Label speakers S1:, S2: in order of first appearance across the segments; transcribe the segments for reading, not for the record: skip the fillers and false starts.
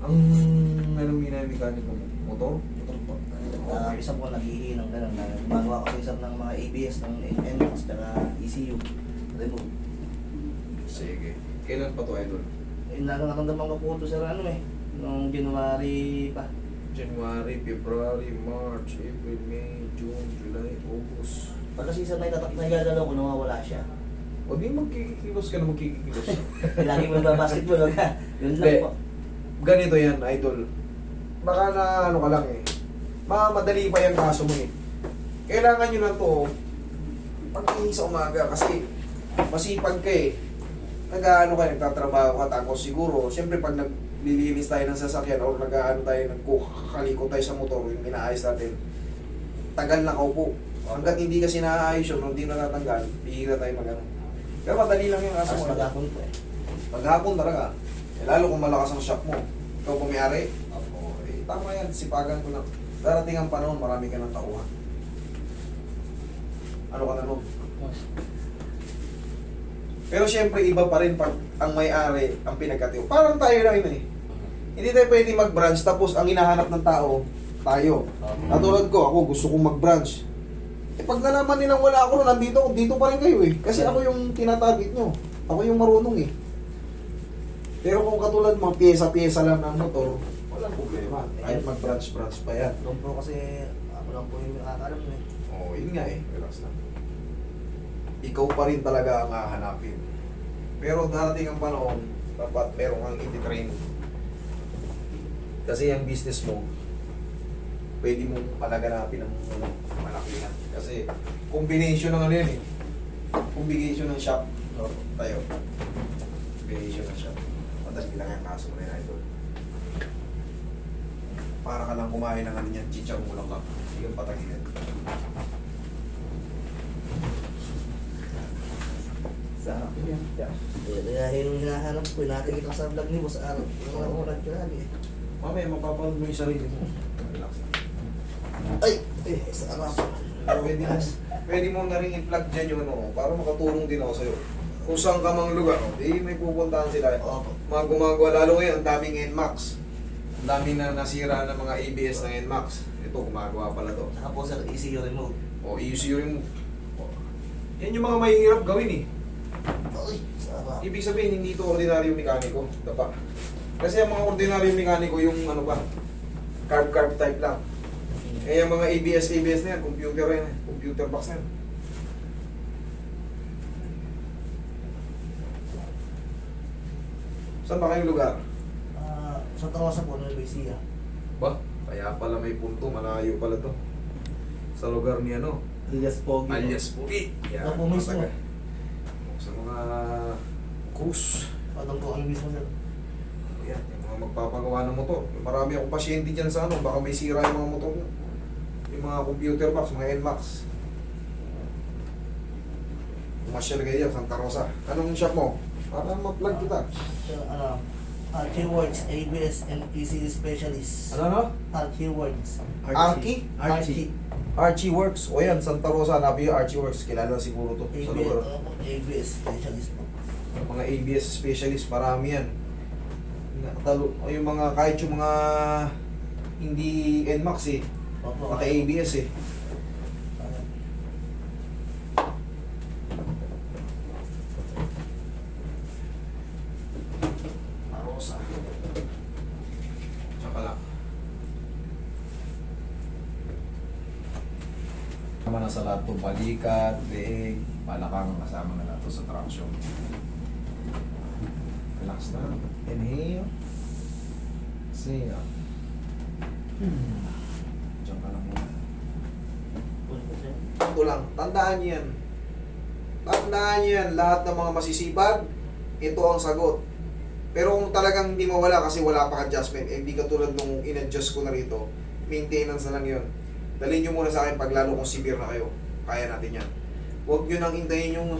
S1: Ang anong minamekaniko mo? Motor?
S2: Motor po. Isa po naghihinang gano'n. Gumagawa ko sa isang ng mga ABS ng NMAX at ECU. Remove.
S1: Sige. Kailan pa to, idol?
S2: Nararamdaman ko po ito sir noong January pa.
S1: January, February, March, April, May, June, July, August.
S2: Pagka season na nagagalaw ko, nawawala siya.
S1: O di magkikilos ka na magkikilos.
S2: Lagi mo nagbabasketball, yun lang
S1: Hindi.
S2: po.
S1: Ganito yan, idol. Baka na ano ka lang eh. Madali pa yung kaso mo eh. Kailangan nyo na to pag-iing sa umaga kasi masipag ka eh. Nag-ano ka, nagtatrabaho ka, tapos siguro, siyempre pag naglilinis tayo ng sasakyan or nag-ano tayo, nagkukaliko tayo sa motor, yung inaayos natin, tagal na kaupo. Hanggat hindi kasi naaayos yun, hindi na natanggal, bihira tayo mag-ano. Pero madali lang yung kaso
S2: Tapos
S1: mo.
S2: maghapon po
S1: Paghapon talaga. Eh, lalo kung malakas ang shock mo. Ikaw pumayari. Tama yan, sipagan ko lang. Darating ang panahon, marami ka ng tauhan. Ano ka na nun? Pero syempre, iba pa rin pag ang may-ari ang pinagkatiw. Parang tayo lang yun eh. Hindi tayo pwede mag-branch tapos ang hinahanap ng tao, tayo. Katulad ko, ako gusto kong mag-branch. Eh pag nalaman nilang wala ako, nandito, dito pa rin kayo eh. Kasi ako yung tinatarget nyo. Ako yung marunong eh. Pero kung katulad mo, pyesa-pyesa lang ng motor, walang problema. Kahit mag-branch-branch pa yan.
S2: Doon po kasi ako lang po yung nakakalam
S1: Oo, yun nga eh. Relax lang. Ikaw pa rin talaga ang hahanapin. Pero darating ang panahon, dapat meron kang iti-train. Kasi yung business mo, pwede mong palaganapin ng malakihan. Kasi combination ng ano yan eh. Combination ng shop. Tayo. Combination ng shop. Madali lang yung kaso mo na yun, idol. Para ka lang kumain ng ano yan, chichang mo lang ka. Hindi kang patagilan.
S2: Sarap yan. Kaya yung hinahanap ko, nakikita ko sa vlog ni Boss Araw. Yung mga urad ko lagi.
S1: Mamaya, mapapanood mo yung sarili mo. Relax lang.
S2: Ay! Sarap.
S1: Pwede mo na rin i-plug dyan yung ano, para makatulong din ako sa'yo. Kung saan ka mang lugar, may pupuntahan sila.
S2: Opo.
S1: Mga gumagawa, lalo ngayon, ang daming NMAX. Ang daming na nasira ng mga ABS ng NMAX. Ito, gumagawa pala to.
S2: Saka po sir, ECU remote.
S1: O, ECU mo. Yan yung mga mahihirap gawin eh.
S2: Ay! Sarap.
S1: Ibig sabihin, hindi ito ordinaryong mekaniko. Dapa. Kasi ang mga ordinaryong mekaniko, yung ano ba, carb type lang. Eh, yung mga ABS na yan, computer yan, computer box na yan. Saan ba kayong lugar?
S2: Sa Tarosa po, Nueva Ecija.
S1: Ba? Kaya pala may punto, malayo pala to. Sa lugar ni ano?
S2: Alias Pogi.
S1: Alias Pugi.
S2: Ito po mismo.
S1: matagal. Sa mga cruise.
S2: Patang po kami mismo sir.
S1: Yan, yung mga magpapagawa ng motor. Marami akong pasyente dyan sa ano, baka may sira yung mga motor nyo. Yung mga computer box, mga NMAX. Pumasyal kayo dyan, Santa Rosa. Anong shop mo? Para ma-plug kita.
S2: Sir, Archie Works, ABS and ECU Specialist.
S1: Ano?
S2: Archie Works.
S1: Archie? Archie Works. O yan, Santa Rosa, nabi yung Archie Works. Kilala siguro to sa lugar.
S2: ABS Specialist po.
S1: Mga ABS specialist, marami yan. O yung mga, kahit yung mga hindi NMAX eh.
S2: Opo.
S1: Naka-ABS eh. Arosa. Tsaka lang. Naman na sa lahat to, balikat, leeg, balakang kasama na lahat to sa traction. Relax na. Inhale. Exhale. Diyan ka lang muna. Ito lang, tandaan niyo yan. Tandaan niyo yan, lahat ng mga masisipag, ito ang sagot. Pero kung talagang hindi mawala kasi wala pa adjustment, eh, hindi katulad nung in-adjust ko na rito, maintenance na lang yun. Dalhin nyo muna sa akin pag lalo kung severe na kayo. Kaya natin yan. Huwag nyo nang hintayin yung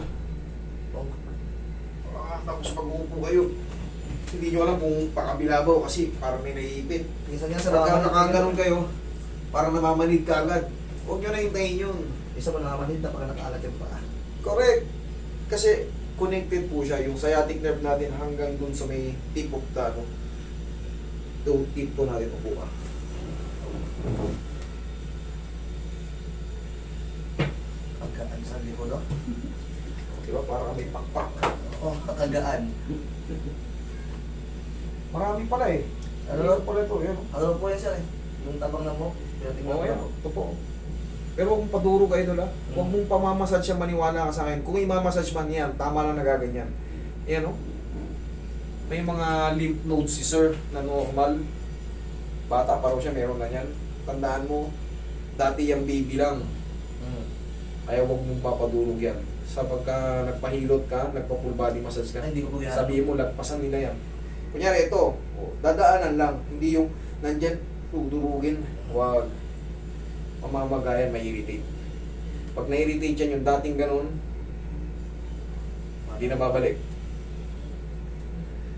S1: tapos mag-uupo kayo. Hindi nyo alam kung pakabilabaw kasi parang may naiipit.
S2: Minsan yan sa
S1: Pagka nakaganon kayo, parang namamanid ka agad. Huwag nyo na hintayin yun.
S2: Isa pa nakamanid na pag nakaalat yung paa.
S1: Correct. Kasi connected po siya. Yung sciatic nerve natin hanggang dun sa may tip of the ano. Tipto natin upo ka.
S2: Kagaan sa likod, oh.
S1: Diba? Para may pakpak.
S2: Oh, kagaan.
S1: Marami pala eh.
S2: Ano?
S1: Ano pala ito? Yan.
S2: Ano po yan, sir, eh? Yung tabang na mo. Pero tingnan
S1: Oo,
S2: mo.
S1: yan. Totoo. Pero huwag mong paduro kayo doon, huwag mong pamamassage siya, maniwala ka sa akin. Kung i-massage man yan, tama lang nagaganyan. Yan o. May mga lymph nodes si sir na normal. Bata pa raw siya, meron na yan. Tandaan mo, dati yung baby lang. Kaya huwag mong papadurog yan. Sa pagka nagpahilot ka, nagpa-full body massage ka,
S2: Ay, hindi ko po yan.
S1: sabihin mo, lagpasan nila yan. Kunyari ito, dadaanan lang, hindi yung nandyan, durugin. Huwag. Mamamagayan, may irritate. Pag na-irritate yan, yung dating ganun, hindi na babalik.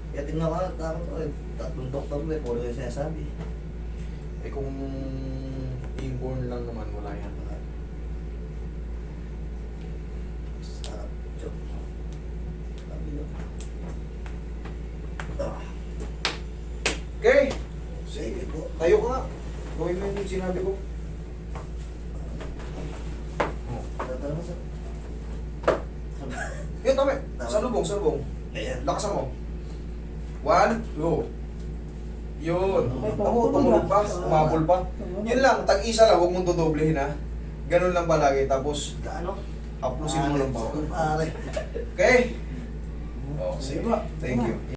S2: Kaya tingnan ko, takot ko, eh. Tatlong doktor mo, eh. Puro yung sinasabi.
S1: Eh kung inborn lang naman, wala yan.
S2: Sarap. Chok. Sabi ko. Ah.
S1: Okay,
S2: Sige po.
S1: tayo ka nga. Gawin mo yung sinabi ko.
S2: Tatalo mo, sir.
S1: Yun, tama. Salubong, salubong.
S2: Ayan.
S1: Lakasan mo. 1, 2. Yun. Tamo, tumulog pa. Umabol pa. Yun lang, tag-isa lang. Huwag mong dodoblehin ha. Ganun lang palagi. Tapos,
S2: Kaano?
S1: uplosin mo lang pa.
S2: Pare.
S1: Okay? Oh, sige. Thank you.